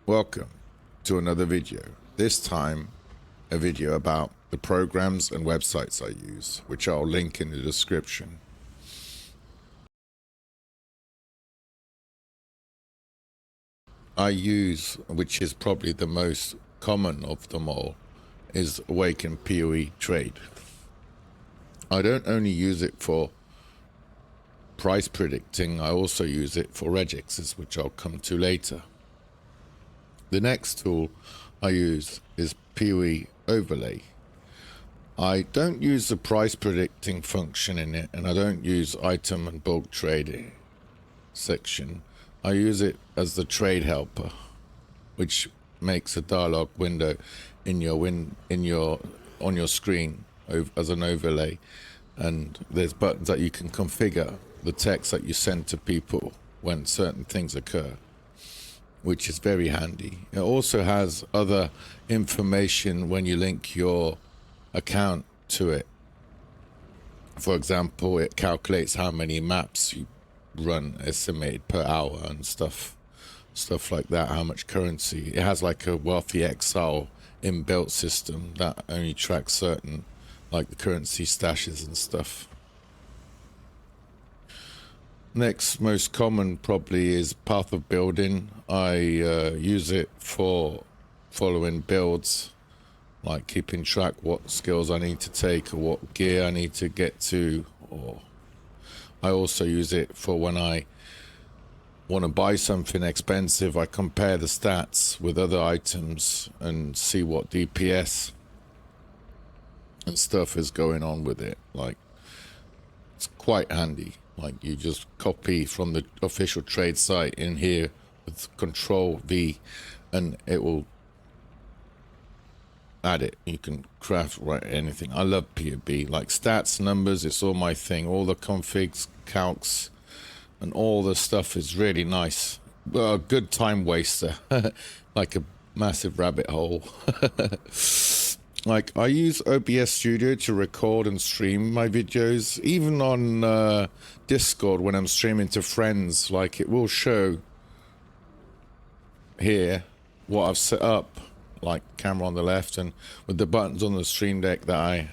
Welcome to another video. This time a video about the programs and websites I use, which I'll link in the description. I use, which is probably the most common of them all, is Awaken POE Trade. I don't only use it for price predicting, I also use it for regexes, which I'll come to later. The next tool I use is POE Overlay. I don't use the price predicting function in it, and I don't use item and bulk trading section. I use it as the trade helper, which makes a dialog window in your on your screen as an overlay, and there's buttons that you can configure the text that you send to people when certain things occur, which is very handy. It also has other information when you link your account to it. For example, it calculates how many maps you run estimated per hour and stuff like that, how much currency. It has like a wealthy Exile inbuilt system that only tracks certain, like the currency stashes and stuff. Next most common probably is path of building. I use it for following builds, like keeping track what skills I need to take or what gear I need to get to. Or I also use it for when I want to buy something expensive. I compare the stats with other items and see what DPS and stuff is going on with it. Like, it's quite handy. Like, you just copy from the official trade site in here with Control V, and it will add it. You can craft, write anything. I love POB, like stats, numbers, it's all my thing. All the configs, calcs, and all the stuff is really nice. Well, a good time waster, like a massive rabbit hole. Like, I use OBS Studio to record and stream my videos, even on Discord when I'm streaming to friends. Like, it will show here what I've set up, like camera on the left, and with the buttons on the stream deck that I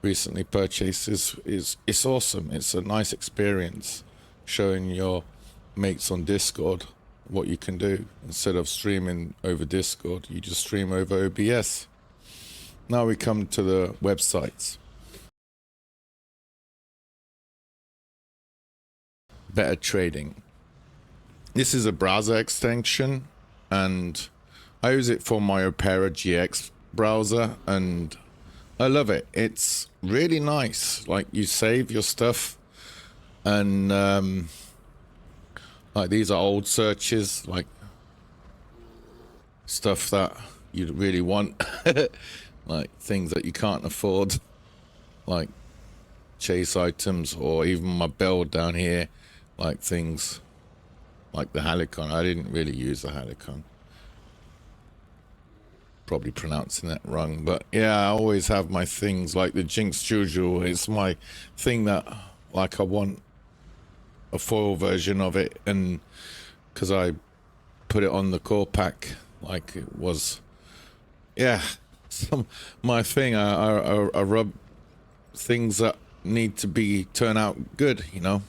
recently purchased. It's awesome. It's a nice experience showing your mates on Discord what you can do. Instead of streaming over Discord, you just stream over OBS. Now we come to the websites. Better Trading. This is a browser extension, and I use it for my Opera GX browser, and I love it. It's really nice. Like, you save your stuff, and like, these are old searches, like stuff that you really want. Like things that you can't afford, like chase items, or even my build down here, like things like the Halicon. I didn't really use the Halicon, probably pronouncing that wrong, but yeah, I always have my things like the Jinx Juju. It's my thing that, like, I want a foil version of it, and because I put it on the core pack, like it was, yeah, my thing. I rub things that need to be turn out good, you know,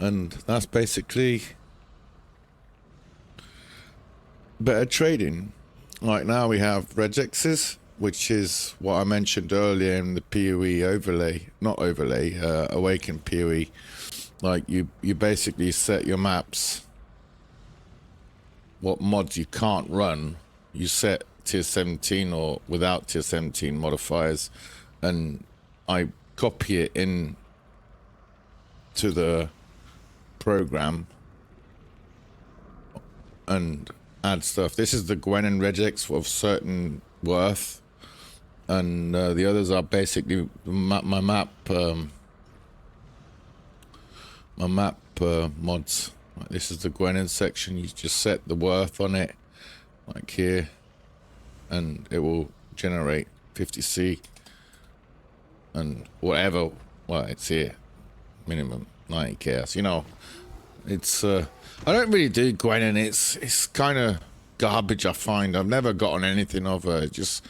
and that's basically Better Trading. Right now we have regexes, which is what I mentioned earlier in the POE overlay, not overlay, Awaken POE. Like, you basically set your maps, what mods you can't run, you set tier 17 or without tier 17 modifiers, and I copy it in to the program and add stuff. This is the Gwen and Regex of certain worth, and the others are basically my map mods. Like, this is the Gwenin section. You just set the worth on it, like here, and it will generate 50C and whatever. Well, it's here, minimum 90 chaos. You know, it's I don't really do Gwenin. It's kind of garbage, I find. I've never gotten anything of her. Just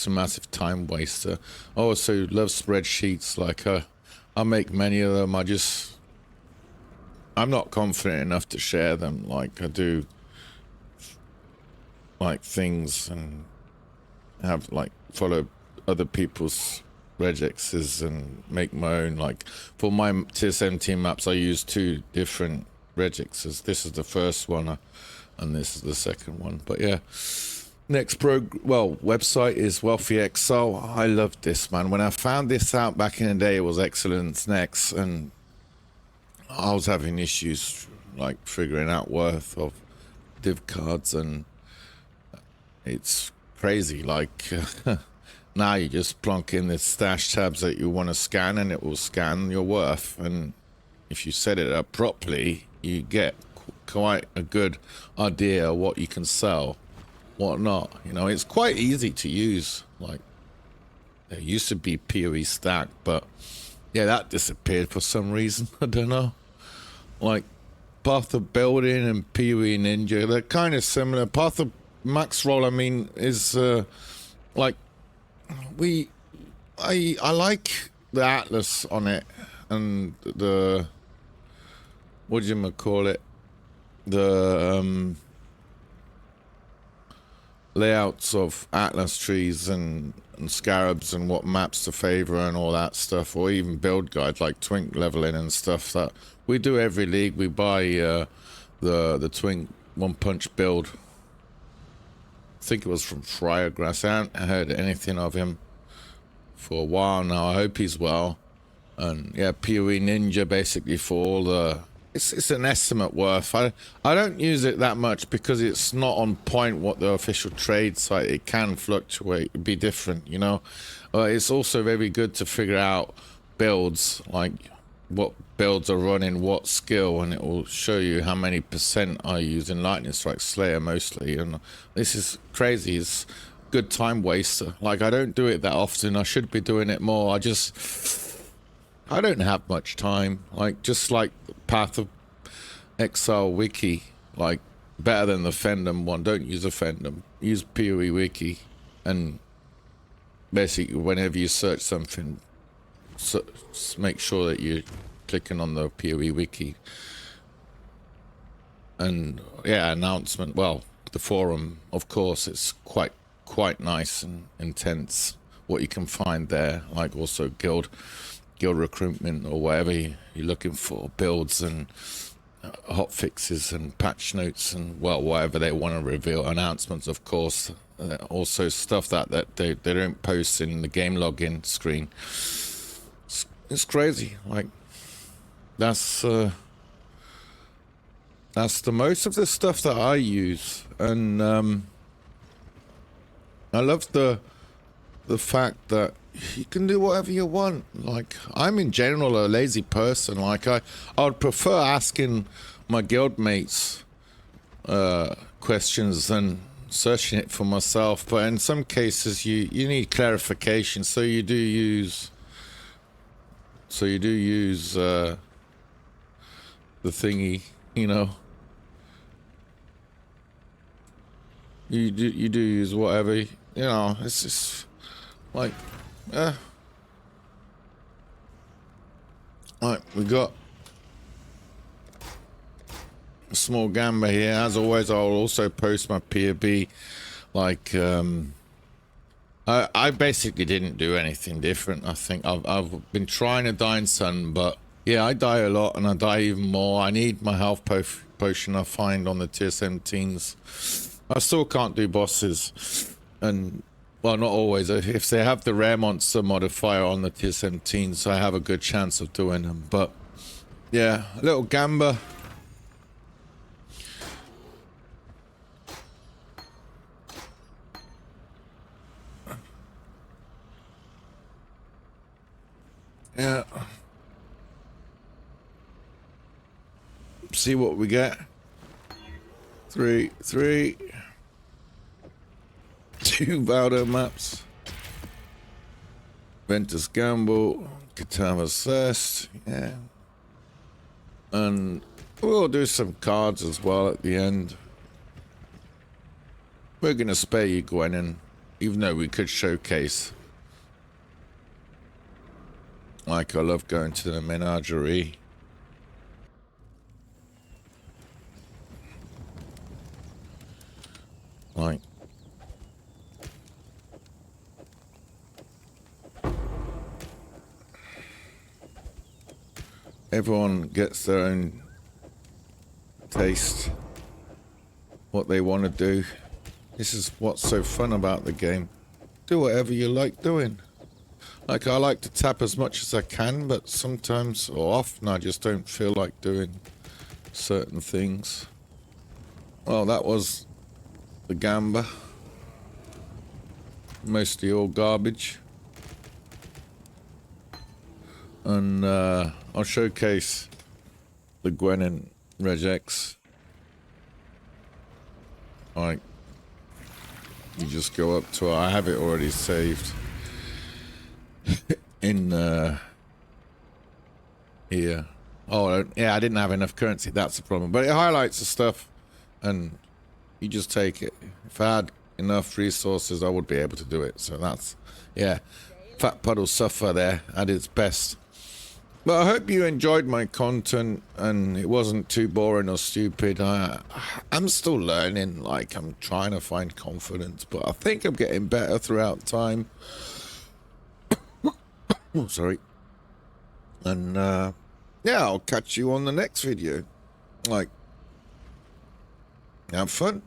a massive time waster. I also love spreadsheets. Like, I make many of them. I'm not confident enough to share them like I do, like, things, and have, like, follow other people's regexes and make my own. Like, for my tier 17 maps, I use 2 different regexes. This is the first one, and this is the second one. But yeah, next website is Wealthy Exile. I love this, man. When I found this out back in the day, it was Excellence Next, and I was having issues like figuring out worth of div cards, and it's crazy. Like, now you just plonk in the stash tabs that you want to scan, and it will scan your worth. And if you set it up properly, you get quite a good idea of what you can sell, what not. You know, it's quite easy to use. Like, there used to be POE Stack, but yeah, that disappeared for some reason. I don't know. Like, Path of Building and POE Ninja, they're kind of similar. Path of Maxroll, I mean, is like, I like the Atlas on it, and the, what do you call it, the layouts of Atlas trees and scarabs and what maps to favor and all that stuff, or even build guides like Twink leveling and stuff that we do every league. We buy the Twink One Punch build. I think it was from Friargrass. I haven't heard anything of him for a while now. I hope he's well. And yeah, POE Ninja basically for all the, it's an estimate worth. I don't use it that much because it's not on point what the official trade site. It can fluctuate, be different, you know. It's also very good to figure out builds, like what builds are running what skill, and it will show you how many % I use in Lightning Strike Slayer mostly. And this is crazy. It's good time waster. Like, I don't do it that often. I should be doing it more. I don't have much time. Like, just like Path of Exile Wiki, like, better than the Fendom one. Don't use a Fendom. Use POE Wiki, and basically whenever you search something, make sure that you're clicking on the POE Wiki. And yeah, announcement, well, the forum, of course, it's quite nice and intense what you can find there. Like, also guild recruitment or whatever you're looking for, builds and hot fixes and patch notes and, well, whatever they want to reveal, announcements, of course. Also stuff that they don't post in the game login screen. It's crazy. Like, that's the most of the stuff that I use. And I love the fact that you can do whatever you want. Like, I'm in general a lazy person. Like, I would prefer asking my guild mates questions than searching it for myself. But in some cases you need clarification, so you do use the thingy, you know. You do use whatever, you know. It's just like, right, we got a small Gamba here. As always, I'll also post my POB. Like, I basically didn't do anything different. I think I've been trying to die in Sun, but yeah, I die a lot, and I die even more. I need my health potion I find on the tier 17s. I still can't do bosses, and well, not always. If they have the rare monster modifier on the tier 17s, I have a good chance of doing them. But yeah, a little Gamba. Yeah. See what we get. 3 2 Valdo maps. Ventus Gamble, Katama's Thirst, yeah. And we'll do some cards as well at the end. We're going to spare you, Gwennon, even though we could showcase. Like, I love going to the menagerie. Like, everyone gets their own taste, what they want to do. This is what's so fun about the game. Do whatever you like doing. Like, I like to tap as much as I can, but sometimes, or often, I just don't feel like doing certain things. Well, that was the Gamba. Mostly all garbage. And I'll showcase the Gwen and Regex. Like, you just go up to it. I have it already saved in here. Oh, yeah, I didn't have enough currency. That's the problem. But it highlights the stuff, and you just take it. If I had enough resources, I would be able to do it. So that's, yeah. Fat Puddle Suffer there at its best. But I hope you enjoyed my content and it wasn't too boring or stupid. I'm still learning, like I'm trying to find confidence, but I think I'm getting better throughout time. Oh, sorry. And yeah, I'll catch you on the next video. Like, have fun.